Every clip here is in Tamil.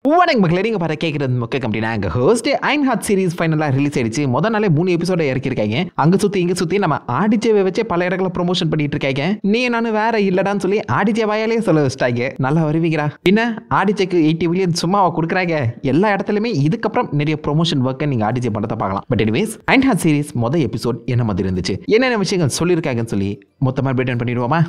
பூவானங்க மக்களே, நீங்கள் பார்த்து கேட்குறது மொக்க கம்பெனினா எங்கள் ஹோஸ்ட் அயன் ஹார்ட் சீரிஸ் ஃபைனலாக ரிலீஸ் ஆயிடுச்சு. முதல் நாளே 3 எபிசோட இறக்கிருக்காங்க. அங்கே சுற்றி இங்கே சுற்றி நம்ம ஆடிச்சேவை வச்சு பல இடங்களை ப்ரொமோஷன் பண்ணிட்டு இருக்காங்க. நீ நானும் வேற இல்லடான்னு சொல்லி ஆடிச்சே வாயாலே சொல்ல வச்சிட்டாங்க. நல்லா வருவீங்களா? பின்ன ஆடிச்சேக்கு 80 மில்லியன் சும்மாவை கொடுக்குறாங்க. எல்லா இடத்துலையுமே இதுக்கப்புறம் நிறைய ப்ரொமோஷன் ஒர்க்கை நீங்கள் ஆடிச்சே பண்ணுறதை பார்க்கலாம். But anyways, Ironheart series மொதல் எபிசோட் என்ன மாதிரி இருந்துச்சு, என்னென்ன விஷயங்கள் சொல்லியிருக்காங்கன்னு சொல்லி மொத்தமாக பிரேக் பண்ணிடுவோமா?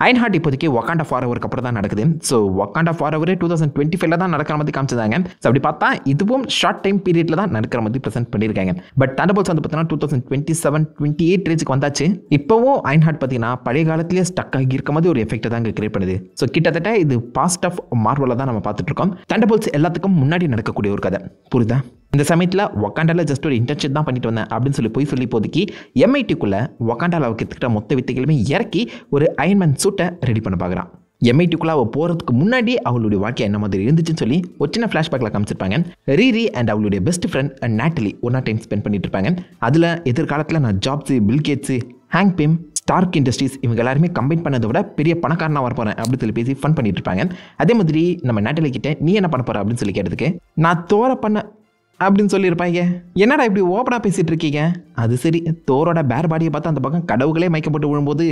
அயன் ஹார்ட் இப்போதைக்கு வக்காண்டா ஃபாரெவருக்கு அப்புறம் தான் நடக்குது. ஸோ வக்காண்டா ஃபாரெவர் 2025 தான் நடக்கிற மாதிரி காமிச்சிருந்தாங்க. ஸோ அப்படி பார்த்தா இதுவும் ஷார்ட் டைம் பீரியட்ல தான் நடக்கிற மாதிரி ப்ரெசென்ட் பண்ணியிருக்காங்க. பட் தண்டர்போல்ட்ஸ் வந்து பார்த்தீங்கன்னா 2027-28 ரேஞ்சுக்கு வந்தாச்சு. இப்போவும் அயன் ஹார்ட் பார்த்தீங்கன்னா பழைய காலத்திலேயே ஸ்டக் ஆகி இருக்க மாதிரி ஒரு எஃபெக்ட் தான் இங்கே கிரியேட் பண்ணுது. ஸோ கிட்டத்தட்ட இது பாஸ்ட் ஆஃப் மார்வலில் தான் நம்ம பார்த்துட்டு இருக்கோம். தண்டர்போல்ட்ஸ் எல்லாத்துக்கும் முன்னாடி நடக்கக்கூடிய ஒரு கதை, புரியுதா? இந்த சமயத்தில் வக்காண்டாவில் ஜஸ்ட் ஒரு இன்டர்ன்ஷிப் தான் பண்ணிட்டு வந்தேன் அப்படின்னு சொல்லி இப்போதைக்கு MIT-க்குள்ளே வக்காண்டாவில் வைக்கிறதுக்கிட்ட மொத்த வித்தைகளுமே இறக்கி ஒரு அயன்மேன் சூட்டை ரெடி பண்ண பார்க்குறான். MIT-க்குள்ளே அவள் போகிறதுக்கு முன்னாடி அவளுடைய வாழ்க்கை என்ன மாதிரி இருந்துச்சுன்னு சொல்லி ஒரு சின்ன ஃப்ளாஷ்பேக்கில் காமிச்சிருப்பாங்க. ரீரி அண்ட் அவளுடைய பெஸ்ட் ஃப்ரெண்ட் நாட்டலி ஒன்றா டைம் ஸ்பெண்ட் பண்ணிட்டு இருப்பாங்க. அதில் எதிர்காலத்தில் நான் Jobs, Bill Gates, Hank Pym, Stark Industries இவங்க எல்லாருமே கம்பைன் பண்ணதை விட பெரிய பணக்காரனாக வரப்போகிறேன் அப்படின்னு சொல்லி பேசி ஃபன் பண்ணிட்டு இருப்பாங்க. அதே மாதிரி நம்ம நாட்டலி கிட்ட நீ என்ன பண்ண போகிற அப்படின்னு சொல்லி கேட்டதுக்கு நான் தோர பண்ண அப்படின்னு சொல்லியிருப்பாங்க. என்னடா இப்படி ஓப்பனாக பேசிகிட்டு இருக்கீங்க? அது சரி, தோரோட பேர் பாடியை பார்த்து அந்த பக்கம் கடவுளே மயக்கப்பட்டு விழும்போது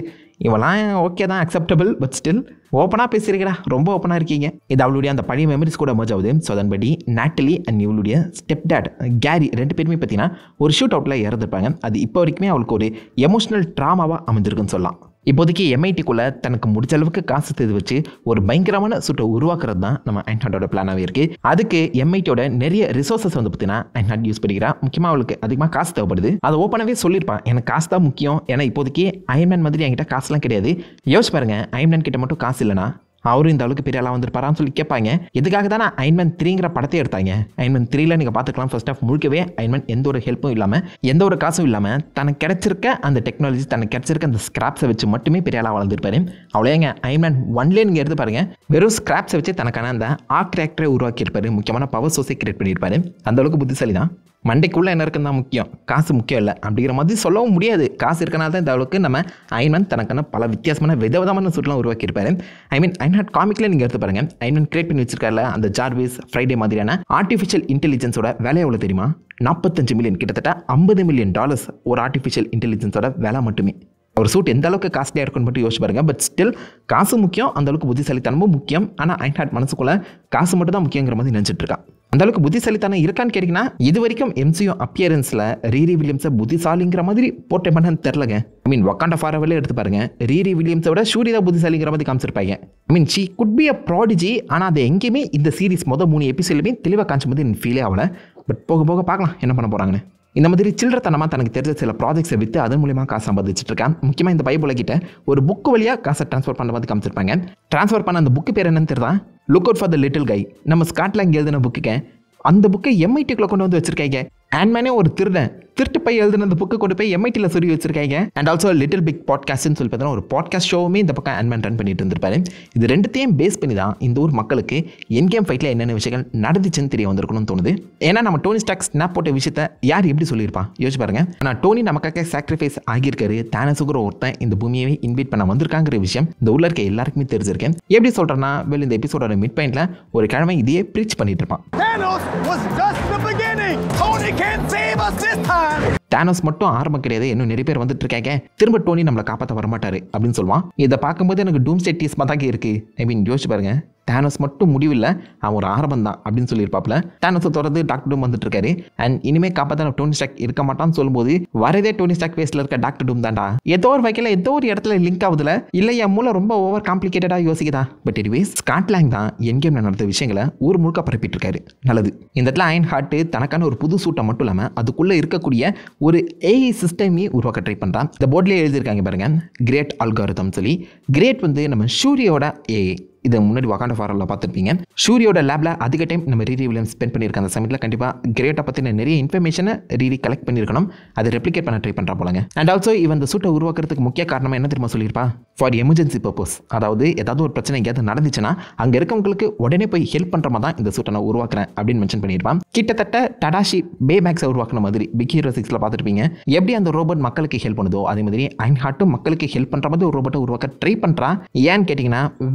இவெல்லாம் ஓகே தான், அக்செப்டபிள். பட் ஸ்டில் ஓப்பனாக பேசியிருக்கடா, ரொம்ப ஓப்பனாக இருக்கீங்க. இது அவளுடைய அந்த பழைய மெமரிஸ் கூட மர்ஜ் ஆகுது. ஸோ அதன்படி நாட்டலி அண்ட் இவளுடைய ஸ்டெப் டேட் கேரி 2 பேருமே பார்த்தீங்கன்னா ஒரு ஷூட் அவுட்டில் இறந்துருப்பாங்க. அது இப்போ வரைக்குமே அவளுக்கு ஒரு எமோஷனல் ட்ராமாவாக அமைஞ்சிருக்குன்னு சொல்லலாம். இப்போதைக்கு MIT-க்குள்ளே தனக்கு முடிஞ்ச அளவுக்கு காசு தேதி வச்சு ஒரு பயங்கரமான சூட்டை உருவாக்குறது தான் நம்ம அயன் ஹார்ட்டோட பிளானாகவே இருக்குது. அதுக்கு MIT-யோட நிறைய ரிசோர்ஸஸ் வந்து பார்த்தீங்கன்னா அயன் ஹார்ட் யூஸ் பண்ணிக்கிறா. முக்கியமாக அவளுக்கு அதிகமாக காசு தேவைப்படுது. அதை ஓப்பனாகவே சொல்லியிருப்பான், எனக்கு காசு தான் முக்கியம். ஏன்னா இப்போதைக்கு அயன்மேன் மாதிரி என்கிட்ட காசுலாம் கிடையாது. யோசிச்சு பாருங்க, அயன்மேன் கிட்ட மட்டும் காசு இல்லைனா அவரும் இந்த அளவுக்கு பெரிய ஆளாக வந்துருப்பாரான்னு சொல்லி கேட்பாங்க. இதுக்காக தானே அயன்மேன் 3ங்கிற படத்தை எடுத்தாங்க. அயன்மேன் 3ல நீங்கள் பார்த்துக்கலாம், ஃபர்ஸ்ட் ஆஃப் முழுக்கவே அயன்மேன் எந்த ஒரு ஹெல்ப்பும் இல்லாமல், எந்த ஒரு காசும் இல்லாமல் தனக்கு கிடைச்சிருக்க அந்த டெக்னாலஜி, தனக்கு கிடைச்சிருக்க அந்த ஸ்கிராப்ஸை வச்சு மட்டுமே பெரிய ஆளாக வளர்ந்துருப்பாரு. அவ்வளோங்க அயன்மேன் 1லேயே நீங்கள் எடுத்து பாருங்க, வெறும் ஸ்கிராப்ஸை வச்சு தனக்கான அந்த ஆர்க் ரியாக்டரை உருவாக்கியிருப்பாரு. முக்கியமான பவர் சோர்ஸை கிரியேட் பண்ணியிருப்பாரு. அந்த அளவுக்கு புத்திசாலி தான். மண்டைக்குள்ளே என்ன இருக்குன்னு தான் முக்கியம், காசு முக்கியம் இல்லை அப்படிங்கிற மாதிரி சொல்லவும் முடியாது. காசு இருக்கனால தான் இந்த அளவுக்கு நம்ம அயன்மேன் தனக்கான பல வித்தியாசமான விதவிதமான சூட்லாம் உருவாக்கியிருப்பாரு. அயன் ஹார்ட் காமிக்கில் நீங்கள் எடுத்து பாருங்க, அயன்மேன் கிரியேட் பண்ணி வச்சிருக்காருல அந்த ஜார்விஸ், ஃப்ரைடே மாதிரியான ஆர்டிஃபிஷியல் இன்டெலிஜென்ஸோட வேலை எவ்வளோ தெரியுமா? 45 மில்லியன், கிட்டத்தட்ட $50 மில்லியன் ஒரு ஆர்டிஃபிஷியல் இன்டெலிஜென்ஸோட வேலை மட்டுமே. ஒரு சூட் எந்த அளவுக்கு காஸ்ட்லியாக இருக்குன்னு மட்டும் யோசிச்சு பாருங்க. பட் ஸ்டில் காசு முக்கியம், அந்த அளவுக்கு புத்திசாலித்தனமும் முக்கியம். ஆனால் அயன் ஹார்ட் மனசுக்குள்ள காசு மட்டும் தான் முக்கியங்கிற மாதிரி நினச்சிட்டு இருக்கான். அந்த அளவுக்கு புத்திசாலித்தனம் இருக்கான்னு கேட்டிங்கன்னா, இது வரைக்கும் MCU அப்பியரன்ஸில் ரீரி வில்லியம்ஸை புத்திசாலிங்கிற மாதிரி போர்ட்ரே பண்ணான்னு தெரிலங்க. வக்காண்டா ஃபாரெவர்ல எடுத்து பாருங்க, ரீரி வில்லியம்ஸை விட ஷூரி தான் புத்திசாலிங்கிற மாதிரி காமிச்சிருப்பாங்க. She could be a prodigy. ஆனால் அது எங்கேயுமே இந்த சீரிஸ் மொதல் 3 எபிசோட்லையுமே தெளிவாக காமிச்ச மாதிரி எனக்கு ஃபீலே ஆகலை. பட் போக போக பார்க்கலாம் என்ன பண்ண போகிறாங்கன்னு. இந்த மாதிரி சில்லறத்தனமாக தனக்கு தெரிஞ்ச சில ப்ராஜெக்ட்ஸை விற்று அதன் மூலியமா காசு சம்பாதிச்சுட்டு இருக்கேன். முக்கியமாக இந்த பைபிள் கிட்ட ஒரு புக்கு வழியாக காசை ட்ரான்ஸ்ஃபர் பண்ண மாதிரி காமிச்சிருப்பாங்க. ட்ரான்ஸ்ஃபர் பண்ண அந்த புக்கு பேர் என்னன்னு தெரியுதா? Look out for the little guy. நம்ம ஸ்காட்லாந்து எழுதின புக்குக்கு அந்த புக்கை MIT-க்குள்ள கொண்டு வந்து வச்சிருக்காங்க. ஆண்ட்மேனே ஒரு திருட்டு பை எழுதின அந்த புக்கு கொண்டு போய் MIT-ல சொல்லி வச்சிருக்காங்க. அண்ட் ஆல்சோ லிட்டில் பிக் பாட்காஸ்ட்னு சொல்லி பார்த்தீங்கன்னா ஒரு பாட்காஸ்ட் ஷோவுமே இந்த பக்கம் ஆண்ட்மேன் ரன் பண்ணிட்டு இருந்திருப்பாரு. இது ரெண்டுத்தையும் பேஸ் பண்ணி தான் இந்த ஊர் மக்களுக்கு என் கேம் ஃபைட்டில் என்னென்ன விஷயங்கள் நடந்துச்சுன்னு தெரிய வந்திருக்கணும்னு தோணுது. ஏன்னா நம்ம டோனி ஸ்டார்க் ஸ்னாப் போட்ட விஷயத்த யார் எப்படி சொல்லியிருப்பான் யோசிச்சு பாருங்க. ஆனால் டோனி நமக்காக சாக்ரிஃபைஸ் ஆகியிருக்காரு. தானஸுங்கிற ஒருத்தன் இந்த பூமியை இன்வைட் பண்ண வந்திருக்காங்கிற விஷயம் இந்த ஊரில் இருக்க எல்லாருக்குமே தெரிஞ்சிருக்கேன். எப்படி சொல்கிறேன்னா, இந்த எபிசோடோட மிட் பாயிண்ட்ல ஒரு கிழமை இதையே ப்ரீச் பண்ணிட்டு இருப்பான். தானோஸ் மட்டும் ஆரம்பம் கிடையாது, இன்னும் நிறைய பேர் வந்துட்டு இருக்காங்க, திரும்ப டோனி நம்மளை காப்பாற்ற வரமாட்டாரு அப்படின்னு சொல்லுவான். இதை பார்க்கும்போது எனக்கு டூம்ஸ்டே டீஸ் மாதிரி இருக்கு. யோசிச்சு பாருங்க, தானோஸ் மட்டும் முடிவில்லை, அவன் ஒரு ஆரம்பம் தான் அப்படின்னு சொல்லியிருப்பாப்ல. தானோஸை தொடர்ந்து டாக்டர் டூம் வந்துட்டு இருக்காரு. அண்ட் இனிமேல் காப்பாற்ற டோனி ஸ்டார்க் இருக்க மாட்டான்னு சொல்லும்போது வரதே டோனி ஸ்டார்க் ஃபேஸ்ல இருக்க டாக்டர் டூம் தான்டா. ஏதோ ஒரு வகையில் ஏதோ ஒரு இடத்துல லிங்க் ஆகுதுல, இல்லை என் மூளை ரொம்ப ஓவர் காம்ப்ளிகேட்டடாக யோசிக்குதா? பட் எனிவேஸ், ஸ்காட்லாந்து தான் என் கேம்ல நடந்த விஷயங்களை ஊர் முழுக்க பரப்பிட்டு இருக்காரு. நல்லது. இந்த இடத்துல அயன் ஹார்ட் தனக்கான ஒரு புது சூட்டை மட்டும் இல்லாமல் அதுக்குள்ளே இருக்கக்கூடிய ஒரு AI சிஸ்டமே உருவாக்க ட்ரை பண்ணுறான். இந்த போர்ட்லேயே எழுதியிருக்காங்க பாருங்க, கிரேட் அல்காரிதம் சொல்லி. கிரேட் வந்து நம்ம ஷூரியோட AI. இதை முன்னாடி வக்காண்டா ஃபாரெவரில் பார்த்துருப்பீங்க. ஷூரியோட லேபில் அதிக டைம் நம்ம ரீரி வில்லியம்ஸ் ஸ்பெண்ட் பண்ணியிருக்க அந்த சமயத்தில் கண்டிப்பாக கிரேட்டை பற்றின நிறைய இன்ஃபர்மேஷனை ரீரி கலெக்ட் பண்ணியிருக்கணும். அதை ரெப்ளிகேட் பண்ண ட்ரை பண்ணுறா போலங்க. அண்ட் ஆல்சோ இவன் இந்த சூட்டை உருவாக்குறதுக்கு முக்கிய காரணம் என்ன தெரியுமா சொல்லியிருப்பா? For emergency purpose. அதாவது ஏதாவது ஒரு பிரச்சனை எங்கேயாவது நடந்துச்சுன்னா அங்கே இருக்கவங்களுக்கு உடனே போய் ஹெல்ப் பண்ணுற மாதிரி தான் இந்த சூட்டை நான் உருவாக்குறேன் அப்படின்னு மென்ஷன் பண்ணியிருப்பான். கிட்டத்தட்ட டடாஷி பேமேக்ஸை உருவாக்குன மாதிரி பிக் ஹீரோ 6ல பார்த்துருப்பீங்க. எப்படி அந்த ரோபோட் மக்களுக்கு ஹெல்ப் பண்ணுதோ அதே மாதிரி அயன் ஹார்ட்டும் மக்களுக்கு ஹெல்ப் பண்ணுற மாதிரி ஒரு ரோபோட்டை உருவாக்க ட்ரை பண்ணுறான். ஏன்னு கேட்டிங்கன்னா,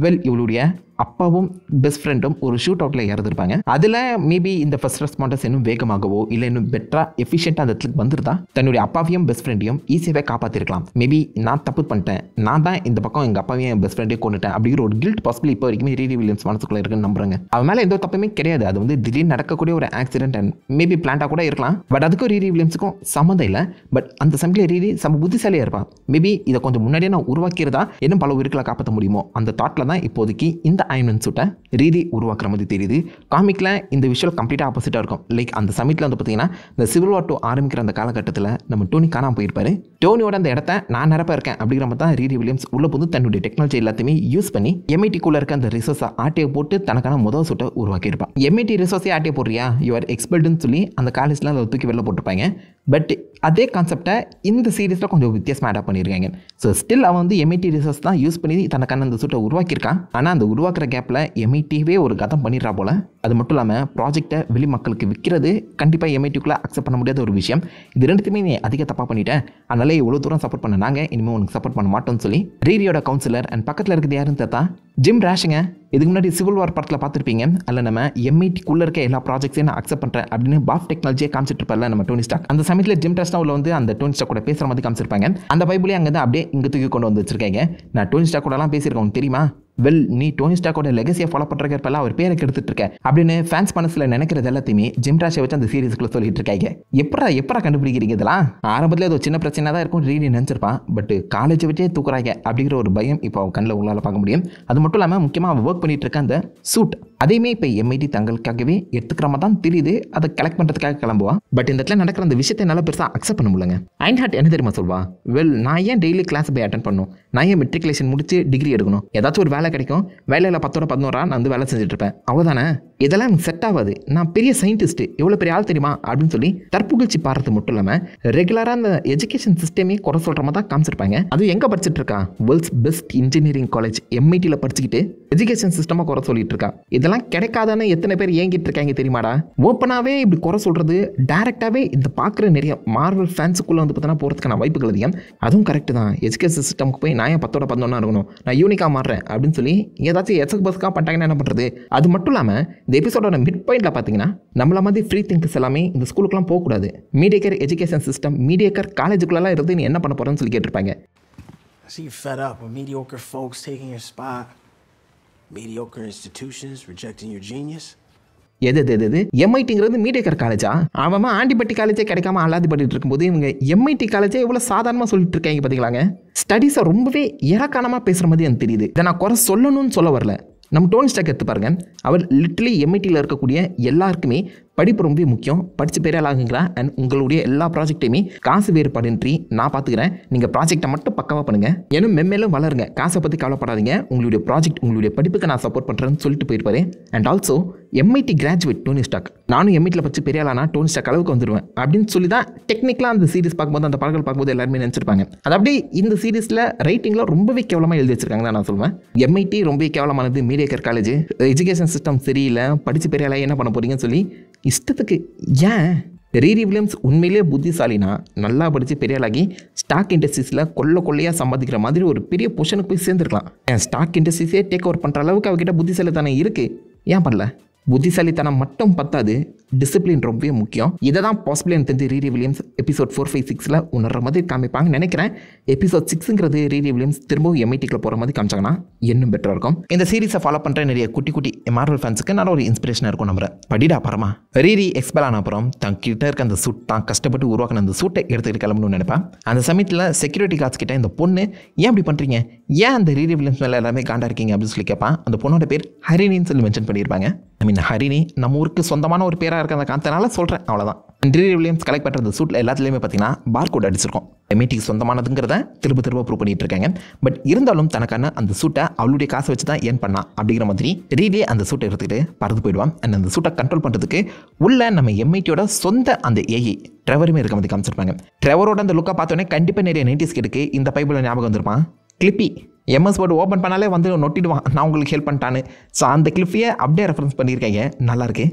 இவளுடைய அப்பாவும் பெஸ்ட் ஃப்ரெண்டும் ஒரு ஷூட் அவுட்டில் இறந்துருப்பாங்க. அதில் மேபி இந்த ஃபர்ஸ்ட் ரெஸ்பாண்டர்ஸ் இன்னும் வேகமாகவோ இல்லை இன்னும் பெட்டராக எஃபிஷியண்டாக அந்த இடத்துக்கு வந்துருந்தா தன்னுடைய அப்பாவையும் பெஸ்ட் ஃப்ரெண்டையும் ஈஸியாகவே காப்பாற்றிருக்கலாம். மேபி நான் தப்பு பண்ணிட்டேன், நான் தான் இந்த பக்கம் எங்கள் அப்பாவையும் என் பெஸ்ட் ஃப்ரெண்டையும் கொண்டுட்டேன் அப்படிங்கிற ஒரு கில்ட் பாசிபிள் இப்போ வரைக்கும் ரீரி வில்லியம்ஸ் மனசுக்குள்ளே இருக்குன்னு நம்புறாங்க. அவன் மேலே எந்த தப்புமே கிடையாது. அது வந்து திடீர்னு நடக்கக்கூடிய ஒரு ஆக்சிடென்ட் அண்ட் மேபி பிளான்டாக கூட இருக்கலாம். பட் அதுக்கும் ரீரி வில்லியம்ஸுக்கும் சம்மந்தம் இல்லை. பட் அந்த சமயத்தில் ரீரி சம புத்திசாலியாக இருப்பான். மேபி இதை கொஞ்சம் முன்னாடியே நான் உருவாக்கிறதா இன்னும் பல உயிர்களை காப்பாற்ற முடியுமோ அந்த தாட்டில் தான் இப்போதைக்கு இந்த அயன் சூட்டை ரீரி உருவாக்குற மாதிரி தெரியுது. காமிக்கில் இந்த விஷயம் கம்ப்ளீட்டாக ஆப்போசிட்டாக இருக்கும். லைக் அந்த சமயத்தில் வந்து பார்த்தீங்கன்னா இந்த சிவில் வார் 2 ஆரம்பிக்கிற அந்த காலகட்டத்தில் நம்ம டோனி காணாமல் போயிருப்பாரு. டோனியோட அந்த இடத்த நான் நிரப்ப இருக்கேன் அப்படிங்கிற மாதிரி தான் ரீரி வில்லியம்ஸ் உள்ள போது தன்னுடைய டெக்னாலஜி எல்லாத்தையுமே யூஸ் பண்ணி MIT-க்குள்ள இருக்க அந்த ரிசோர்ஸை ஆட்டையை போட்டு தனக்கான முதல் சூட்டை உருவாக்கியிருப்பான். MIT ரிசோர்ஸே ஆட்டையை போடுறியா, யூஆர் எக்ஸ்பர்ட்னு சொல்லி அந்த காலேஜில் அதை தூக்கி வெளில போட்டிருப்பாங்க. பட் அதே கான்செப்டை இந்த சீரீஸில் கொஞ்சம் வித்தியாசமாக அடாப்ட் பண்ணியிருக்காங்க. ஸோ ஸ்டில் அவன் வந்து MIT ரிசோர்ஸ் தான் யூஸ் பண்ணி தனக்கான அந்த சூட்டை உருவாக்கியிருக்கான். ஆனால் அந்த உருவாக்குற கேப்பில் MIT-வே ஒரு கதம் பண்ணிடுறா போல. அது மட்டும் இல்லாமல் ப்ராஜெக்டை வெளி மக்களுக்கு விற்கிறது கண்டிப்பாக MIT-க்குள்ளே அக்செப்ட் பண்ண முடியாத ஒரு விஷயம். இது ரெண்டுத்துமே நீ அதிக தப்பாக பண்ணிட்டேன், அதனால இவ்வளோ தூரம் சப்போர்ட் பண்ண நாங்கள் இனிமேல் உனக்கு சப்போர்ட் பண்ண மாட்டோம்னு சொல்லி ரீரியோட கவுன்சிலர் அண்ட் பக்கத்தில் இருக்கிறது யாருன்னு பார்த்தா ஜிம் ராஷுங்க. இதுக்கு முன்னாடி சிவில் வார் படத்தில் பார்த்துருப்பீங்க. அதில் நம்ம MIT-க்குள்ளே இருக்க எல்லா ப்ராஜெக்ட்ஸையும் நான் அக்செப்ட் பண்ணுறேன் அப்படின்னு பாஃப் டெக்னாலஜியை காமிச்சிட்டு இருப்பார்ல நம்ம டோனி ஸ்டார்க். அந்த சமயத்தில் ஜிம் ராஷ் உள்ள வந்து அந்த டோனி ஸ்டார்க் கூட பேசுகிற மாதிரி காமிச்சிருப்பாங்க. அந்த பைபிளே அங்கே தான் அப்படியே இங்கே தூக்கி கொண்டு வந்து வச்சிருக்காங்க. நான் டோனி ஸ்டார்க் கூடலாம் பேசியிருக்கேன், உனக்கு தெரியுமா? வெல், நீ டோனி ஸ்டார்க்கோட லெகசியை ஃபாலோ பண்ணுறப்பெல்லாம் அவர் பேரை கெடுத்துட்டு இருக்க அப்படின்னு ஃபேன்ஸ் மனசில் நினைக்கிறது எல்லாத்தையுமே ஜிம் ராஷை வச்சு அந்த சீரீஸ்க்குள்ள சொல்லிட்டு இருக்காங்க. எப்படா கண்டுபிடிக்கிறீங்க இதெல்லாம்? ஆரம்பத்தில் அது ஒரு சின்ன பிரச்சனை தான் இருக்கும் ரீடி நினச்சிருப்பான். பட் காலேஜை வச்சே தூக்குறாங்க அப்படிங்கிற ஒரு பயம் இப்போ அவன் கண்ணில் உள்ளால் பார்க்க முடியும். அது மட்டும் இல்லாமல் முக்கியமாக அவன் ஒர்க் பண்ணிட்டு இருக்க அந்த சூட் அதையுமே இப்போ MIT தங்களுக்காகவே எடுத்துக்கிற மாதிரி தான் தெரியுது. அதை கலெக்ட் பண்ணுறதுக்காக கிளம்புவான். பட் இந்த இடத்துல நடக்கிற அந்த விஷயத்தை நல்லா பெருசாக அக்செப்ட் பண்ண முடியலங்க. அயன்ஹார்ட் என்ன தெரியுமா சொல்வா? வெல், நான் ஏன் டெய்லி கிளாஸ் போய் அட்டன் பண்ணணும்? நான் ஏன் மெட்ரிகுலேஷன் முடிச்சு டிகிரி எடுக்கணும்? ஏதாச்சும் ஒரு வேலை கிடைக்கும், வேலையில் 10-11 நான் வந்து வேலை செஞ்சுட்டு இருப்பேன், அவ்வளோதானே. இதெல்லாம் எனக்கு செட் ஆகாது, நான் பெரிய சயின்டிஸ்ட்டு, எவ்வளோ பெரிய ஆள் தெரியுமா அப்படின்னு சொல்லி தற்புகழ்ச்சி பாடுறது மட்டும் இல்லாமல் ரெகுலராக அந்த எஜுகேஷன் சிஸ்டமே குறை சொல்கிற மாதிரி தான் காமிச்சிருப்பாங்க. அதுவும் எங்கே படிச்சுட்டு இருக்கான்? வேர்ல்ட்ஸ் பெஸ்ட் இன்ஜினியரிங் காலேஜ் MIT-ல படிச்சுக்கிட்டு எஜுகேஷன் சிஸ்டமாக குறை சொல்லிட்டு இருக்கான். இதெல்லாம் கிடைக்காதானே எத்தனை பேர் ஏங்கிட்டு இருக்காங்க தெரியுமாடா? ஓப்பனாகவே இப்படி குறை சொல்கிறது டைரெக்டாகவே இந்த பார்க்குற நிறைய மார்வல் ஃபேன்ஸுக்குள்ளே வந்து பார்த்தீங்கன்னா போகிறதுக்கான வாய்ப்புகள் அதிகம். அதுவும் கரெக்டு தான். எஜுகேஷன் சிஸ்டமுக்கு போய் நான் ஏன் 10-11 இருக்கணும், நான் யூனிக்காக மாறுறேன் அப்படின்னு சொல்லி ஏதாச்சும் எசக் பஸ்க்காக பண்ணிட்டாங்கன்னா என்ன பண்ணுறது? அது மட்டும் இல்லாமல் இந்த எபிசோடோட மிட் பாயிண்டில் பார்த்தீங்கன்னா நம்மள மாதிரி ஃப்ரீ திங்கர்ஸ் எல்லாமே இந்த ஸ்கூலுக்குலாம் போகக்கூடாது. மீடியேக்கர் எஜுகேஷன் சிஸ்டம், மீடியேக்கர் காலேஜுக்குள்ளெல்லாம் இருந்து நீ என்ன பண்ண போகிறேன்னு சொல்லி கேட்டிருப்பாங்க. See you fed up with mediocre folks taking your spot, mediocre institutions rejecting your genius. எது MIT-ங்கிறது மீடியேக்கர் காலேஜா? அவன் ஆண்டிபட்டி காலேஜே கிடைக்காம அல்லாதிப்பட்டு இருக்கும்போது இவங்க MIT காலேஜே இவ்வளோ சாதாரணமாக சொல்லிட்டு இருக்காங்க பார்த்தீங்களாங்க. ஸ்டடீஸை ரொம்பவே இறக்கானமாக பேசுகிற மாதிரி எனக்கு தெரியுது. இதை நான் குறை சொல்லணும்னு சொல்ல வரல. நம்ம டோனி ஸ்டார்க் எடுத்து பாருங்க, அவர் லிட்டலி MIT-ல இருக்கக்கூடிய எல்லாருக்குமே படிப்பு ரொம்ப முக்கியம், படித்து பேராளாகுங்களா அண்ட் உங்களுடைய எல்லா ப்ராஜெக்டையுமே காசு வேறுபாடின்றி நான் பார்த்துக்கிறேன், நீங்கள் ப்ராஜெக்டை மட்டும் பக்கமாக பண்ணுங்கள், ஏன்னும் மென்மேலும் வளருங்க, காசை பற்றி கவலைப்படாதீங்க, உங்களுடைய ப்ராஜெக்ட் உங்களுடைய படிப்புக்கு நான் சப்போர்ட் பண்ணுறேன்னு சொல்லிட்டு போயிருப்பாரு. And also MIT graduate Tony Stark, நானும் MIT-ல படித்து பெரிய ஆளானா டோனி ஸ்டார்க் அளவுக்கு வந்துடுவேன் அப்படின்னு சொல்லி தான் டெக்னிக்கலாக அந்த சீரிஸ் பார்க்கும்போது அந்த படங்கள் பார்க்கும்போது எல்லாருமே நினச்சிருப்பாங்க. அது அப்படியே இந்த சீரிஸில் ரைட்டிங்கில் ரொம்பவே கேவலமாக எழுதி வச்சிருக்காங்க தான் நான் சொல்லுவேன். MIT ரொம்பவே கேவலமானது, மீடியேக்கர் காலேஜ், எஜுகேஷன் சிஸ்டம் சரியில்லை, படித்து பெரிய ஆளாக என்ன பண்ண போகிறீங்கன்னு சொல்லி இஷ்டத்துக்கு. ஏன் ரீரி வில்லியம்ஸ் உண்மையிலேயே புத்திசாலினா நல்லா படித்து பெரியாளாகி ஸ்டாக் இண்டஸ்ட்ரீஸில் கொள்ளையாக சம்பாதிக்கிற மாதிரி ஒரு பெரிய பொசிஷனுக்கு போய் சேர்ந்துருக்கலாம். ஏன் ஸ்டாக் இண்டஸ்ட்ரீஸே டேக் ஓவர் பண்ணுற அளவுக்கு அவகிட்ட புத்திசாலித்தனம் இருக்குது, ஏன் பண்ணல? புத்திசாலித்தனம் மட்டும் பத்தாது, டிசிப்ளின் ரொம்பவே முக்கியம். இதை தான் பாசிபிள் எனக்கு தெரிஞ்சு ரீரி வில்லியம்ஸ் எபிசோட் 4, 5, 6 உணர்ற மாதிரி காமிப்பாங்கன்னு நினைக்கிறேன். எபிசோட் 6ங்கிறது ரீரி வில்லியம்ஸ் திரும்பவும் MIT-க்குள்ள போகிற மாதிரி காமிச்சாங்கன்னா இன்னும் பெட்டராக இருக்கும். இந்த சீரிஸை ஃபாலோ பண்ணுற நிறைய குட்டி மார்வல் ஃபேன்ஸுக்கு நல்ல ஒரு இன்ஸ்பிரேஷனாக இருக்கும். நம்புறேன். படிடா பரமா ரீரி எக்ஸ்பெல் ஆன அப்புறம் தன் கிட்ட இருக்க அந்த சூட் தான் கஷ்டப்பட்டு உருவாக்கின அந்த சூட்டை எடுத்துக்கிட்டு கிளம்பணும்னு நினைப்பேன். அந்த சமயத்தில் செக்யூரிட்டி கார்ட்ஸ் கிட்ட இந்த பொண்ணு ஏன் அப்படி பண்ணுறீங்க, ஏன் அந்த ரீரி வில்லியம்ஸ் மேலே எல்லாமே காண்டா இருக்கீங்க அப்படின்னு சொல்லி கேட்பான். அந்த பொண்ணோட பேர் ஹரிணின்னு சொல்லி மென்ஷன் பண்ணியிருப்பாங்க. ஹரிணி நம்ம ஊருக்கு சொந்தமான ஒரு பேராக இருக்க அந்த காரணத்தினால சொல்கிறேன், அவ்வளோதான். ரீரி வில்லியம்ஸ் கலெக்ட் பண்ணுற அந்த சூட்டில் எல்லாத்துலேயுமே பார்த்தீங்கன்னா பார்கோட் அடிச்சிருக்கோம். MIT-க்கு சொந்தமானதுங்கிறத திரும்ப ப்ரூவ் பண்ணிட்டு இருக்காங்க. பட் இருந்தாலும் தனக்கான அந்த சூட்டை அவளுடைய காசை வச்சு தான் ஏன் பண்ணா அப்படிங்கிற மாதிரி ரீலியே அந்த சூட்டை எடுத்துக்கிட்டு பறந்து போயிடுவான். அண்ட் அந்த சூட்டை கண்ட்ரோல் பண்ணுறதுக்கு உள்ள நம்ம MIT-யோட சொந்த அந்த AI ட்ரெவருமே இருக்க மாதிரி காமிச்சிருப்பாங்க. ட்ரெவரோட அந்த லுக்கை பார்த்தோன்னே கண்டிப்பாக நிறைய 90s கிட்டுக்கு இந்த பைபிள் ஞாபகம் வந்திருப்பான். கிளிப்பி MS Word ஓப்பன் பண்ணாலே வந்து நொட்டிடுவான், நான் உங்களுக்கு ஹெல்ப் பண்ணிட்டான்னு. ஸோ அந்த கிளிப்பியை அப்படியே ரெஃபரன்ஸ் பண்ணியிருக்காங்க, நல்லாயிருக்கு.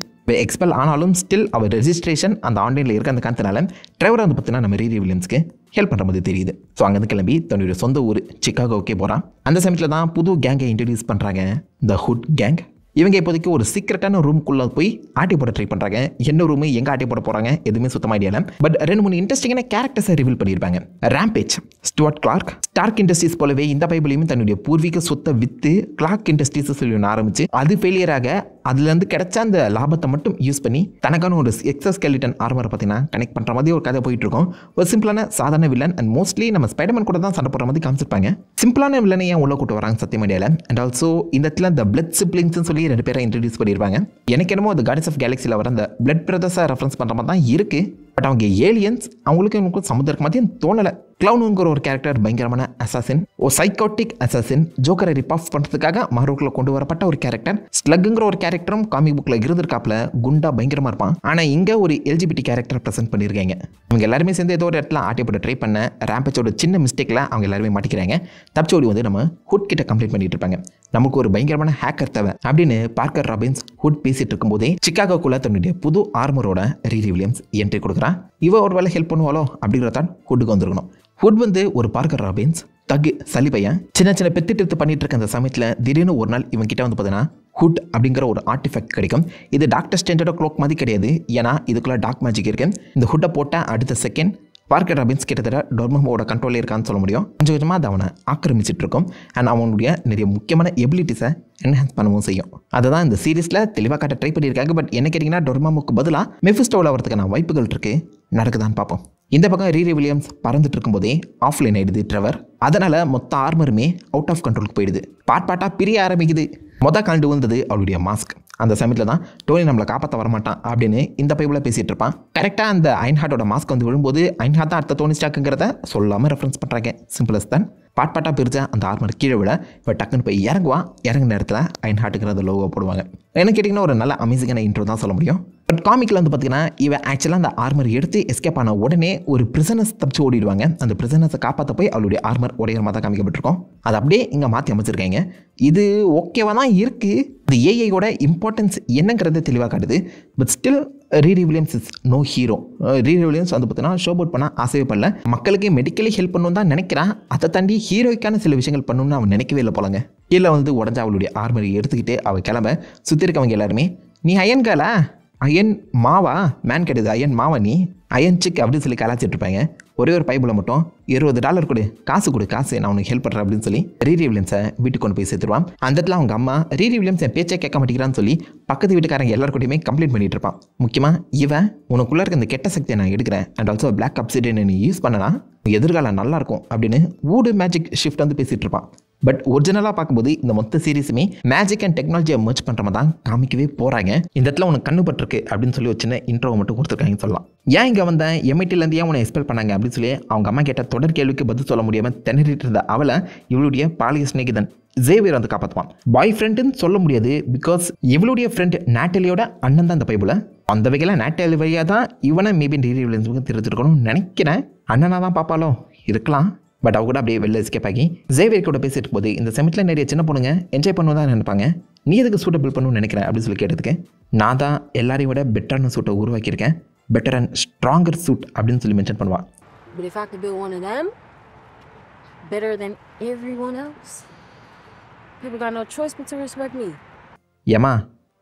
எக்ஸ்பெல் ஆனாலும் ஸ்டில் அவர் ரெஜிஸ்ட்ரேஷன் அந்த ஆன்லைனில் இருக்க அந்த காரணத்தினால ட்ரைவரை வந்து பார்த்தீங்கன்னா நம்ம ரீரி வில்லியம்ஸ்க்கு ஹெல்ப் பண்ணுற மாதிரி தெரியுது. ஸோ அங்கேருந்து கிளம்பி தன்னுடைய சொந்த ஊர் சிக்காகோக்கே போகிறான். அந்த சமயத்தில் தான் புது கேங்கை இன்ட்ரடியூஸ் பண்ணுறாங்க, த ஹுட் கேங். இவங்க இப்போதைக்கு ஒரு சீக்ரெட்டான ரூம்குள்ளே போய் ஆட்டி போட ட்ரை பண்ணுறாங்க. என்ன ரூமு, எங்கே ஆட்டி போட போகிறாங்க எதுவுமே சுத்தமாக ஐடியா. பட் 2-3 இன்ட்ரெஸ்டிங்கான கேரக்டர்ஸை ரிவீல் பண்ணியிருப்பாங்க. Rampage, Stuart Clark, Stark Industries போலவே இந்த பைபிளையும் தன்னுடைய பூர்வீக சொத்தை விற்று கிளார்க் இண்டஸ்ட்ரீஸ் சொல்லி ஒன்று ஆரம்பிச்சு அது ஃபெயிலியராக அதுலேருந்து கிடைச்ச அந்த லாபத்தை மட்டும் யூஸ் பண்ணி தனக்கான ஒரு எக்ஸோஸ்கெலிட்டன் ஆர்மரை பார்த்தீங்கன்னா கனெக்ட் பண்ணுற மாதிரி ஒரு கதை போயிட்டு இருக்கும். ஒரு சிம்பிளான சாதாரண வில்லன் அண்ட் மோஸ்ட்லி நம்ம ஸ்பைடர்மேன் கூட தான் சண்டை போடுற மாதிரி காமிச்சிருப்பாங்க. சிம்பிளான வில்லனை ஏன் உள்ள கூட்டு வராங்க சத்தியம் ஐடியாவில். அண்ட் ஆல்சோ இந்த இடத்துல இந்த பிளட் சிப்ளிங்ஸ்னு சொல்லி 2 பேரை இன்ட்ரடியூஸ் பண்ணியிருப்பாங்க. எனக்கு என்னமோ அது கார்டியன்ஸ் ஆஃப் கேலக்ஸியில் வர அந்த பிளட் பிரதர்ஸை ரெஃபரன்ஸ் பண்ணுற மாதிரி தான் இருக்குது. பட் அவங்க ஏலியன்ஸ், அவங்களுக்கு சமுத்திரம் இருக்க மாதிரியும் தோணலை. கிளவுனுங்கிற ஒரு கேரக்டர் பயங்கரமான அசாசின், ஒரு சைக்கோட்டிக் அசாசின், ஜோக்கரை ரிப் ஆஃப் பண்ணுறதுக்காக மார்வலுக்குள்ள கொண்டு வரப்பட்ட ஒரு கேரக்டர். ஸ்லக்குங்கிற ஒரு கேரக்டரும் காமிக் புக்கில் இருந்திருக்காப்புல, குண்டா பயங்கரமாக இருப்பான். ஆனால் இங்கே ஒரு எல்ஜிபிடி கேரக்டர் ப்ரெசென்ட் பண்ணியிருக்காங்க. அவங்க எல்லாருமே சேர்ந்து ஏதோ ஒரு இடத்துல ஆட்டி போட்டு ட்ரை பண்ண ரேம்பேஜோட சின்ன மிஸ்டேக்கில் அவங்க எல்லாருமே மாட்டிக்கிறாங்க. தப்பிச்சோடி வந்து நம்ம ஹுட் கிட்ட கம்ப்ளைண்ட் பண்ணிட்டு இருப்பாங்க, நமக்கு ஒரு பயங்கரமான ஹேக்கர் தேவை அப்படின்னு பார்க்கர் ராபின்ஸ் ஹுட் பேசிட்டு இருக்கும்போதே சிக்காகோக்குள்ள தன்னுடைய புது ஆர்மரோட ரீரி வில்லியம்ஸ் என்ட்ரி கொடுக்குறான். இவ ஒரு வேலை ஹெல்ப் பண்ணுவாளோ அப்படிங்கிறதான் ஹுட்டுக்கு வந்துருக்கணும். ஹுட் வந்து ஒரு பார்க்கர் ராபின்ஸ் தகு சளி பையன், சின்ன சின்ன பெத்திட்டு பண்ணிட்டு இருக்க அந்த சமயத்தில் திடீர்னு ஒரு நாள் இவன் கிட்ட வந்து பார்த்தீங்கன்னா ஹுட் அப்படிங்கிற ஒரு ஆர்டிஃபெக்ட் கிடைக்கும். இது டாக்டர் ஸ்ட்ரேஞ்சோட க்ளோக் மாதிரி கிடையாது, ஏன்னா இதுக்குள்ள டார்க் மேஜிக் இருக்கு. இந்த ஹுட்டை போட்டால் அடுத்த செகண்ட் பார்க்கர் ராபின்ஸ் கிட்டத்தட்ட டொர்மமோட கண்ட்ரோலில் இருக்கான்னு சொல்ல முடியும். கொஞ்சம் கொஞ்சமாக அது அவனை ஆக்கிரமிச்சிட்டு இருக்கும். அண்ட் அவனுடைய நிறைய முக்கியமான எபிலிட்டிஸை என்ஹான்ஸ் பண்ணவும் செய்யும். அதுதான் இந்த சீரீஸில் தெளிவாக காட்ட ட்ரை பண்ணியிருக்காங்க. பட் என்ன கேட்டிங்கன்னா டொர்மமுக்கு பதிலாக மெஃபிஸ்டோவில் வரதுக்கான வாய்ப்புகள் இருக்குது, நடக்குதான்னு பார்ப்போம். இந்த பக்கம் ரீரி வில்லியம்ஸ் பறந்துட்டு இருக்கும்போதே ஆஃப்லைன் ஆயிடுது ட்ரெவர். அதனால் மொத்த ஆர்மருமே அவுட் ஆஃப் கண்ட்ரோலுக்கு போயிடுது. பாட்டாக பிரிய ஆரம்பிக்குது. கலண்டு வந்தது அவளுடைய மாஸ்க். அந்த சமயத்தில் தான் டோனி நம்மளை காப்பாற்ற வரமாட்டான் அப்படின்னு இந்த பைபிளில் பேசிகிட்டு இருப்பான். கரெக்டாக அந்த அயன்ஹார்ட்டோட மாஸ்க் வந்து விழும்போது அயன்ஹார்ட் தான் அடுத்த டோனி ஸ்டார்க்குங்கிறத சொல்லாமல் ரெஃபரன்ஸ் பண்ணுறாங்க. சிம்பிளஸ் தான். பாட்டாக பிரிஞ்சா அந்த ஆர்மர் கீழே விட இப்போ டக்குன்னு போய் இறங்குவான். இறங்குன நேரத்தில் அயன்ஹார்ட்டுங்கிறத லோகோ போடுவாங்க. என்ன கேட்டிங்கன்னா ஒரு நல்ல அமேசிங்கான இன்ட்ரோ தான் சொல்ல முடியும். பட் காமிக்கில் வந்து பார்த்தீங்கன்னா இவன் ஆக்சுவலாக அந்த ஆர்மர் எடுத்து எஸ்கேப் ஆன உடனே ஒரு பிரிசனர்ஸ் தப்பிச்சு ஓடிடுவாங்க. அந்த பிரிசனர்ஸை காப்பாற்ற போய் அவளுடைய ஆர்மர் உடையிற மாதிரி தான் காமிக்கப்பட்டிருக்கோம். அது அப்படியே இங்கே மாற்றி அமைச்சிருக்காங்க. இது ஓகேவா தான் இருக்குது. இந்த ஏஐயோட இம்பார்ட்டன்ஸ் என்னங்கிறத தெளிவாக காட்டுது. But still Riri Williams is no hero. Riri Williams வந்து பார்த்தீங்கன்னா ஷோ அவுட் பண்ண ஆசையே பண்ணல. மக்களுக்கு மெடிக்கலி ஹெல்ப் பண்ணணும் தான் நினைக்கிறான். அதை தாண்டி ஹீரோய்க்கான சில விஷயங்கள் பண்ணணும்னு அவன் நினைக்கவே இல்லை போலங்க. கீழே வந்து உடஞ்ச அவளுடைய ஆர்மரை எடுத்துக்கிட்டு அவள் கிளம்ப சுற்றி இருக்கவங்க எல்லாருமே, நீ அயன் காலா, அயன் மாவா, மேன் கிடையாது அயன் மாவா, நீ அயன் சிக் அப்படின்னு சொல்லி கலாச்சிட்டு இருப்பாங்க. ஒரே ஒரு பைபிளை மட்டும் $20 கொடு, காசு நான் உனக்கு ஹெல்ப் பண்ணுறேன் அப்படின்னு சொல்லி ரீரி வில்லியம்ஸை வீட்டுக்கு கொண்டு போய் சேர்த்துருவான். அந்த இடத்துல அவங்க அம்மா ரீரி வில்லியம்ஸ் என் பேச்சை கேட்க மாட்டேங்கிறான்னு சொல்லி பக்கத்து வீட்டுக்காரங்க எல்லாருக்கூடையுமே கம்ப்ளைண்ட் பண்ணிட்டு இருப்பான். முக்கியமாக இவன் உனக்குள்ளே இருக்க இந்த கெட்ட சக்தியை நான் எடுக்கிறேன் அண்ட் ஆல்சோ பிளாக் அப்சிடியனை நீ யூஸ் பண்ணனா எதிர்காலம் நல்லாயிருக்கும் அப்படின்னு வூடு மேஜிக் ஷிஃப்ட் வந்து பேசிகிட்டு இருப்பான். பட் ஒரிஜினலாக பார்க்கும்போது இந்த மொத்த சீரீஸுமே மேஜிக் அண்ட் டெக்னாலஜியை மர்ஜ் பண்ணுற மாதிரி தான் காமிக்கவே போகிறாங்க. இந்த இடத்துல உனக்கு கண்ணு பட்டிருக்கு அப்படின்னு சொல்லி ஒரு சின்ன இன்ட்ரோவை மட்டும் கொடுத்துருக்காங்கன்னு சொல்லலாம். ஏன் இங்கே வந்தேன், எம்ஐடிலேருந்து ஏன் உன்னை எக்ஸ்பெல் பண்ணாங்க அப்படின்னு சொல்லி அவங்க அம்மா கேட்ட தொடர் கேள்விக்கு பதில் சொல்ல முடியாமல் திணறிட்டு இருந்த அவளை இவளுடைய பாலிய ஸ்நேகிதன் ஜேவியர் வந்து காப்பாற்றுவான். பாய் ஃப்ரெண்டுன்னு சொல்ல முடியாது, பிகாஸ் இவளுடைய ஃப்ரெண்ட் நாட்டலியோட அண்ணன் தான் இந்த பைபிளை. அந்த வகையில் நாட்டலி வழியாக தான் இவனை மேபி ரீரி வில்லியம்ஸுக்கு தெரிஞ்சிருக்கணும்னு நினைக்கிறேன். அண்ணனாக தான் பாப்பாலோ இருக்கலாம். பட் அவ கூட அப்படியே வெளில எஸ்கேப் ஆகி ஜேவியர் கூட பேசிட்டு போது இந்த செமிட்டில் நிறைய சின்ன பொண்ணுங்க என்ஜாய் பண்ணுவோம் தான் நினைப்பாங்க. நீ எதுக்கு சூட்டபிள் பண்ணணும்னு நினைக்கிறேன் அப்படின்னு சொல்லி கேட்டதுக்கு, நான் தான் எல்லாரையும் விட பெட்டரான சூட்டை உருவாக்கியிருக்கேன், பெட்டர் அண்ட் ஸ்ட்ராங்கர் சூட் அப்படின்னு சொல்லி மென்ஷன் பண்ணுவாள். But if I could build one of them better than everyone else, people got no choice but to respect me. ஏமா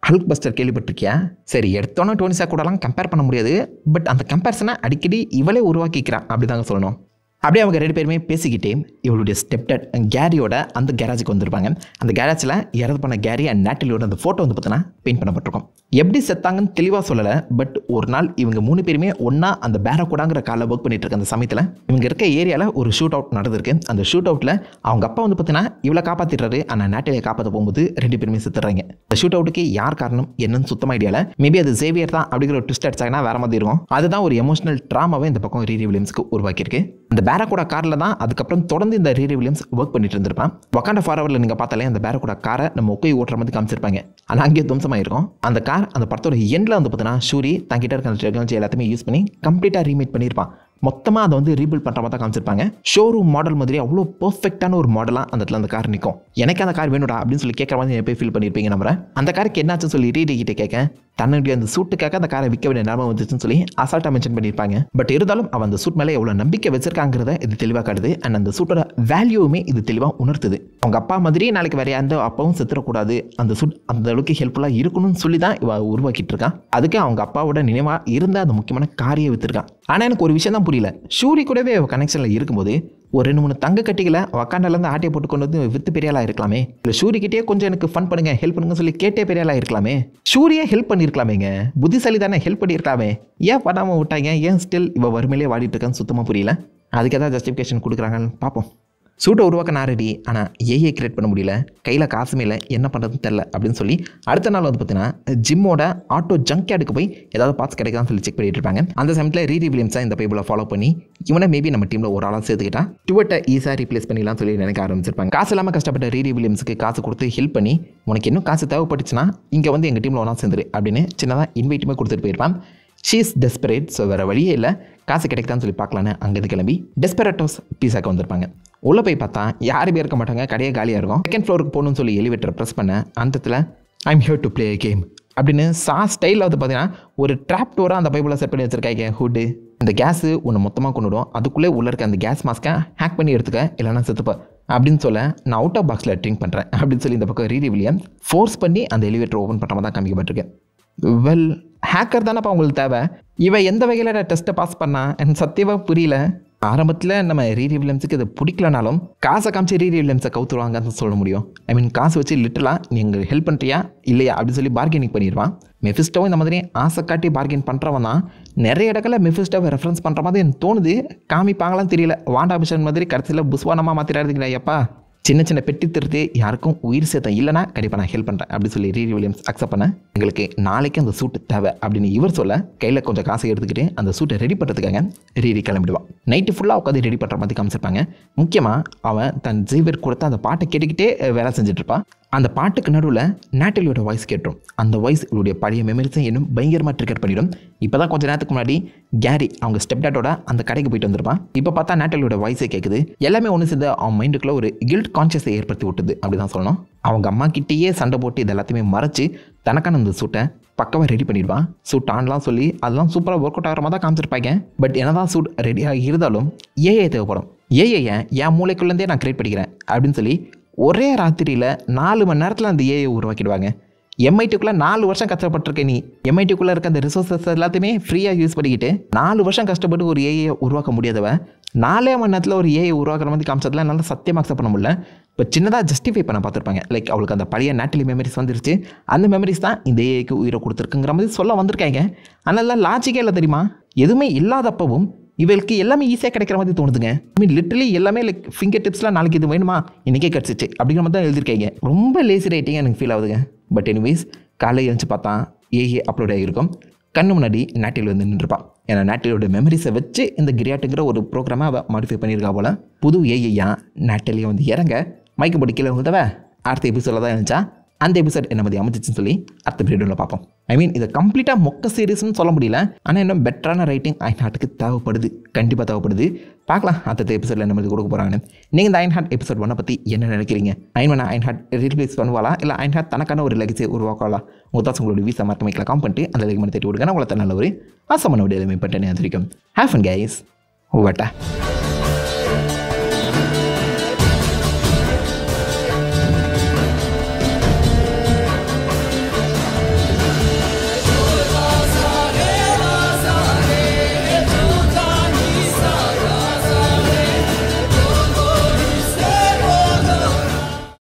ஹல்க் பஸ்டர் கேள்விப்பட்டிருக்கியா? சரி, எடுத்தோன்னே டோனிஸா கூடலாம் கம்பேர் பண்ண முடியாது. பட் அந்த கம்பேரிசனை அடிக்கடி இவளே உருவாக்கிக்கிறான் அப்படி தாங்க சொல்லணும். அப்படியே அவங்க 2 பேருமே பேசிக்கிட்டே இவளுடைய ஸ்டெப்டட் கேரியோட அந்த கேரேஜுக்கு வந்திருப்பாங்க. அந்த கேரேஜில் இறந்து பண்ண கேரி அண்ட் நாட்டலியோட அந்த ஃபோட்டோ வந்து பார்த்தீங்கன்னா பெயிண்ட் பண்ணப்பட்டிருக்கும். எப்படி செத்தாங்கன்னு தெளிவாக சொல்லலை. பட் ஒரு நாள் இவங்க 3 பேருமே ஒன்றா அந்த பேரக்கூடாங்கிற காலில் ஒர்க் பண்ணிட்டு இருக்க அந்த சமயத்தில் இவங்க இருக்க ஏரியாவில் ஒரு ஷூட் அவுட் நடந்திருக்கு. அந்த ஷூட் அவுட்டில் அவங்க அப்பா வந்து பார்த்தீங்கன்னா இவளை காப்பாற்றிடுறாரு. ஆனால் நாட்டலியை காப்பாற்ற போகும்போது 2 பேருமே செத்துறாங்க. இந்த ஷூட் அவுட்டுக்கு யார் காரணம் என்னன்னு சுத்தமாக ஐடியாவில். மேபி அது ஜேவியர் தான் அப்படிங்கிற ஒரு ட்விஸ்ட் அடிச்சாங்கன்னா வேற மாதிரி இருக்கும். அதுதான் ஒரு எமோஷனல் ட்ராமாவை இந்த பக்கம் ரீரி வில்லியம்ஸ்க்கு உருவாக்கியிருக்கு. அந்த பேரக்கூடா காரில் தான் அதுக்கப்புறம் தொடர்ந்து இந்த ரீரி வில்லியம்ஸ் ஒர்க் பண்ணிட்டு இருந்திருப்பான். வக்காண்டா ஃபார்வர்டில் நீங்கள் பார்த்தாலே அந்த பேரக்கூடா காரை நம்ம ஒக்கை ஓட்டுற மாதிரி காமிச்சிருப்பாங்க. ஆனால் அங்கேயே துவம்சமாயிருக்கும். அந்த கார் அந்த படத்தோட எண்டில் வந்து பார்த்தீங்கன்னா ஷூரி தங்கிட்ட இருக்க அந்த டெக்னாலஜி எல்லாத்தையுமே யூஸ் பண்ணி கம்ப்ளீட்டாக ரீமேக் பண்ணியிருப்பான். மொத்தமாக அதை வந்து ரீபில்ட் பண்ணுற மாதிரி தான் காமிச்சிருப்பாங்க. ஷோரூம் மாடல் மாதிரி அவ்வளோ பர்ஃபெக்டான ஒரு மாடலாக அந்த இடத்துல அந்த கார் நிற்கும். எனக்கு அந்த கார் வேணுடா அப்படின்னு சொல்லி கேட்குற மாதிரி போய் ஃபீல் பண்ணியிருப்பீங்க. நம்புறேன் அந்த காருக்கு என்னாச்சுன்னு சொல்லி ரீடி கிட்டே கேட்க, தன்னுடைய அந்த சூட்டுக்காக அந்த காரை விற்க வேண்டிய நிலைமை வந்துச்சுன்னு சொல்லி அசால்ட்டாக மென்ஷன் பண்ணியிருப்பாங்க. பட் இருந்தாலும் அவன் அந்த சூட் மேலே எவ்வளோ நம்பிக்கை வச்சிருக்காங்கிறத இது தெளிவாக காட்டுது. அண்ட் அந்த சூட்டோட வேல்யூவுமே இது தெளிவாக உணர்த்துது. அவங்க அப்பா மாதிரி நாளைக்கு வேற எந்த அப்பாவும் செத்துறக்கூடாது, அந்த சூட் அந்த அளவுக்கு ஹெல்ப்ஃபுல்லாக இருக்கணும்னு சொல்லி தான் இவ உருவாக்கிட்டு இருக்கான். அதுக்கு அவங்க அப்பாவோட நினைவாக இருந்த அந்த முக்கியமான காரியை விற்றுருக்கான். ஆனால் எனக்கு ஒரு விஷயம் தான் புரியல. ஷூரி கூடவே கனெக்ஷனில் இருக்கும்போது ஒரு 2-3 தங்க கட்டிகளை வக்காண்டாலேருந்து ஆட்டையை போட்டு கொண்டு வந்து வித்து பெரியாளாக இருக்கலாமே. இல்லை ஷூரிக்கிட்டே கொஞ்சம் எனக்கு ஃபன் பண்ணுங்க, ஹெல்ப் பண்ணுங்க சொல்லி கேட்டே பெரியாளாக இருக்கலாமே. ஷூரியே ஹெல்ப் பண்ணியிருக்கலாமேங்க, புத்திசாலி தானே, ஹெல்ப் பண்ணியிருக்கலாமே. ஏன் பண்ணாமல் விட்டாங்க? ஏன் ஸ்டில் இவ வறுமையிலே வாடிட்டு இருக்கான்னு சுத்தமாக புரியல. அதுக்கு ஏதாவது ஜஸ்டிஃபிகேஷன் கொடுக்குறாங்கன்னு பார்ப்போம். சூட்டை உருவாக்க நான் ரெடி, ஆனால் ஏஐ கிரியேட் பண்ண முடியல, கையில் காசுமே இல்லை, என்ன பண்ணுறதுன்னு தெரில அப்படின்னு சொல்லி அடுத்த நாள் வந்து பார்த்தீங்கன்னா ஜிம்மோட ஆட்டோ ஜங்க் யார்டுக்கு போய் ஏதாவது பார்ட்ஸ் கிடைக்காதுன்னு சொல்லி செக் பண்ணிட்டு இருப்பாங்க. அந்த சமயத்தில் ரீரி வில்லியம்ஸை இந்த பைபிளை ஃபாலோ பண்ணி இவனை மேபி நம்ம டீமில் ஒரு ஆளாக சேர்த்துக்கிட்டா டுவெட்டை ஈஸியாக ரீப்ளேஸ் பண்ணிடலாம் சொல்லி நினைக்க ஆரம்பிச்சிருப்பாங்க. காசு இல்லாமல் கஷ்டப்பட்ட ரீரி வில்லியம்ஸுக்கு காசு கொடுத்து ஹெல்ப் பண்ணி உனக்கு இன்னும் காசு தேவைப்பட்டுச்சுன்னா இங்கே வந்து எங்கள் டீமில் ஒன்றா சேர்ந்துரு அப்படின்னு சின்னதாக இன்வைட்டுமே கொடுத்துட்டு போயிருப்பான். She is desperate. ஸோ வேறு வழியே இல்லை, காசு கிடைக்குதான்னு சொல்லி பார்க்கலான்னு அங்கேருந்து கிளம்பி டெஸ்பரேட்டோஸ் பீஸாக்கு வந்திருப்பாங்க. உள்ளே போய் பார்த்தா யாருமே இருக்க மாட்டாங்க, கடையே காலியாக இருக்கும். செகண்ட் ஃப்ளோருக்கு போகணும்னு சொல்லி எலிவேட்டரை ப்ரெஸ் பண்ண அந்தத்தில் I'm here to play game அப்படின்னு ஸ்டைலில் வந்து பார்த்தீங்கன்னா ஒரு ட்ராப் டோராக அந்த பைபிளில் செட் பண்ணி வச்சிருக்காங்க. ஹுட்டு இந்த கேஸு ஒன்று மொத்தமாக கொண்டுடும், அதுக்குள்ளே உள்ள இருக்க அந்த கேஸ் மாஸ்க்கை ஹேக் பண்ணி எடுத்துக்க, இல்லைன்னா செத்துப்ப அப்படின்னு சொல்ல நான் அவுட் ஆஃப் பாக்ஸில் ட்ரிங்க் பண்ணுறேன் அப்படின்னு சொல்லி இந்த பக்கம் ரீரி வில்லியம்ஸ் ஃபோர்ஸ் பண்ணி அந்த எலிவேட்டர் ஓப்பன் பண்ணுற மாதிரி தான் காமிக்கப்பட்டிருக்கேன். வெல், ஹேக்கர் தானேப்பா உங்களுக்கு தேவை. இவன் எந்த வகையில் டெஸ்ட்டை பாஸ் பண்ணா எனக்கு சத்தியமாக புரியல. ஆரம்பத்தில் நம்ம ரீரி வில்லியம்ஸுக்கு இது பிடிக்கலனாலும் காசை காமிச்சு ரீரி வில்லியம்ஸை கவுத்துருவாங்கன்னு சொல்ல முடியும். ஐ மீன் காசு வச்சு லிட்டலாக நீங்கள் ஹெல்ப் பண்ணுறியா இல்லையா அப்படின்னு சொல்லி பார்கெனிங் பண்ணிடுவான். மெஃபிஸ்டோவும் இந்த மாதிரி ஆசை காட்டி பார்கெயின் பண்ணுறவன் தான். நிறைய இடங்களில் மெஃபிஸ்டோவை ரெஃபரன்ஸ் பண்ணுற மாதிரி எனக்கு தோணுது. காமிப்பாங்களான்னு தெரியல. வாண்டா மிஷன் மாதிரி கடைசியில் புஸ்வானமாக மாற்றிடாதீங்களா ஐயப்பா. சின்ன சின்ன பெட்டி திருத்து யாருக்கும் உயிர் சேர்த்தம் இல்லைனா கண்டிப்பாக நான் ஹெல்ப் பண்ணுறேன் அப்படின்னு சொல்லி ரீரி வில்லியம்ஸ் அக்செப்ட் பண்ண எங்களுக்கு நாளைக்கு அந்த சூட்டு தேவை அப்படின்னு இவர் சொல்ல கையில் கொஞ்சம் காசை எடுத்துக்கிட்டு அந்த சூட்டை ரெடி பண்ணுறதுக்காக ரீரி கிளம்பிடுவான். நைட்டு ஃபுல்லாக உட்காந்து ரெடி பண்ணுற மாதிரி காமிச்சிருப்பாங்க. முக்கியமாக அவன் தன் ஜீவர் கொடுத்த அந்த பாட்டை கேட்டுக்கிட்டே வேலை செஞ்சுட்ருப்பான். அந்த பாட்டுக்கு நடுவில் நேட்டலியோட வாய்ஸ் கேட்டோம். அந்த வாய்ஸ் இவருடைய பழைய மெமரிஸை இன்னும் பயங்கரமாக ட்ரிகர் பண்ணிடும். இப்போ தான் கொஞ்சம் நேரத்துக்கு முன்னாடி கேரி அவங்க ஸ்டெப் டாட்டோட அந்த கடைக்கு போயிட்டு வந்திருப்பான். இப்போ பார்த்தா நேட்டலியோட வாய்ஸே கேட்குது. எல்லாமே ஒன்று சேர்ந்து அவன் மைண்டுக்குள்ளே ஒரு கில்ட் கான்ஷியஸை ஏற்படுத்தி விட்டுது அப்படி தான் சொல்லணும். அவங்க அம்மா கிட்டேயே சண்டை போட்டு இது எல்லாத்தையுமே மறைச்சு தனக்கான அந்த சூட்டை பக்கவாக ரெடி பண்ணிடுவான். சூட் ஆன்லாம் சொல்லி அதெல்லாம் சூப்பராக ஒர்க் அவுட் ஆகிற மாதிரி தான் காமிச்சிருப்பாங்க. பட் என்னதான் சூட் ரெடியாக இருந்தாலும் ஏஐ தேவைப்படும். ஏஐ என் மூளைக்குள்ளேருந்தே நான் கிரியேட் பண்ணிக்கிறேன் அப்படின்னு சொல்லி ஒரே ராத்திரியில் 4 மணி நேரத்தில் அந்த ஏஐ உருவாக்கிடுவாங்க. எம்ஐடிக்குள்ளே 4 வருஷம் கஷ்டப்பட்டிருக்க நீ. எம்ஐடிக்குள்ளே இருக்க அந்த ரிசோர்ஸஸ் எல்லாத்தையுமே ஃப்ரீயாக யூஸ் பண்ணிக்கிட்டு 4 வருஷம் கஷ்டப்பட்டு ஒரு ஏஐ உருவாக்க முடியாதவ 4 மணி நேரத்தில் ஒரு ஏஐ உருவாக்குற மாதிரி காமிச்சதுல நல்லா சத்தியமாக அக்செப்ட் பண்ண முடியல. இப்போ சின்னதாக ஜஸ்டிஃபை பண்ண பார்த்துருப்பாங்க. லைக் அவளுக்கு அந்த பழைய நேட்டலி மெமரிஸ் வந்துருச்சு, அந்த மெமரிஸ் தான் இந்த ஏஐக்கு உயிரை கொடுத்துருக்குங்கிற மாதிரி சொல்ல வந்திருக்காங்க. அதனால லாஜிக்கே இல்லை தெரியுமா. எதுவுமே இல்லாதப்பவும் இவளுக்கு எல்லாமே ஈஸியாக கிடைக்கிற மாதிரி தோணுதுங்க. ஐ மீன் லிட்டரலி எல்லாமே லைக் ஃபிங்கர் டிப்ஸ்லாம் நாளைக்கு இது வேணுமா இன்றைக்கே கிடச்சிச்சு அப்படிங்கிற மாதிரி தான் எழுதிருக்கீங்க. ரொம்ப லேசி ரைட்டிங்காக எனக்கு ஃபீல் ஆகுதுங்க. பட் எனிவேஸ் காலையில் எழுந்து பார்த்தா ஏஏ அப்லோட் ஆகிருக்கும். கண்ணு முன்னாடி நேட்டில் வந்து நின்றுப்பான். ஏன்னா நேட்டிலோட மெமரிஸை வச்சு இந்த கிரியாட்டுங்கிற ஒரு ப்ரோக்ராமை அவள் மாடிஃபை பண்ணியிருக்கா போல். புது ஏஐயா நேட்டிலேயே வந்து இறங்க மைக்கு போட்டு கீழே வந்துட்டவ அடுத்த எபிசோடில் தான் இருந்துச்சா. அந்த எபிசோட் என்ன மாதிரி அமைச்சிச்சுன்னு சொல்லி அடுத்த வீடியோவில் பார்ப்போம். ஐ மீன் இதை கம்ப்ளீட்டாக மொக்க சீரிஸ்ன்னு சொல்ல முடியல. ஆனால் இன்னும் பெட்டரான ரைட்டிங் அயன் ஹார்ட்டுக்கு தேவைப்படுது, கண்டிப்பாக தேவைப்படுது. பார்க்கலாம் அடுத்த எபிசோடில் என்ன மாதிரி கொடுக்க போகிறாங்கன்னு. நீங்கள் இந்த அயன் ஹார்ட் எபிசோட் 1 பற்றி என்ன நினைக்கிறீங்க? அயன் ஹார்ட் ரீப்ளேஸ் பண்ணுவாளா இல்லை அயன் ஹார்ட் தனக்கான ஒரு லெகசியை உருவாக்கலாம்? உங்கள் தான் உங்களோட வீசா மார்க் மைக்கில் காம் பண்ணிட்டு அந்த லெக் மட்டும் தேடி விடுங்க. உங்களை நல்ல ஒரு ஆசமான வீடியோ எதுவுமே பண்ணிட்டேன். அது வரைக்கும் ஹேவ் ஃபன் கைஸ். ஓவட்டா.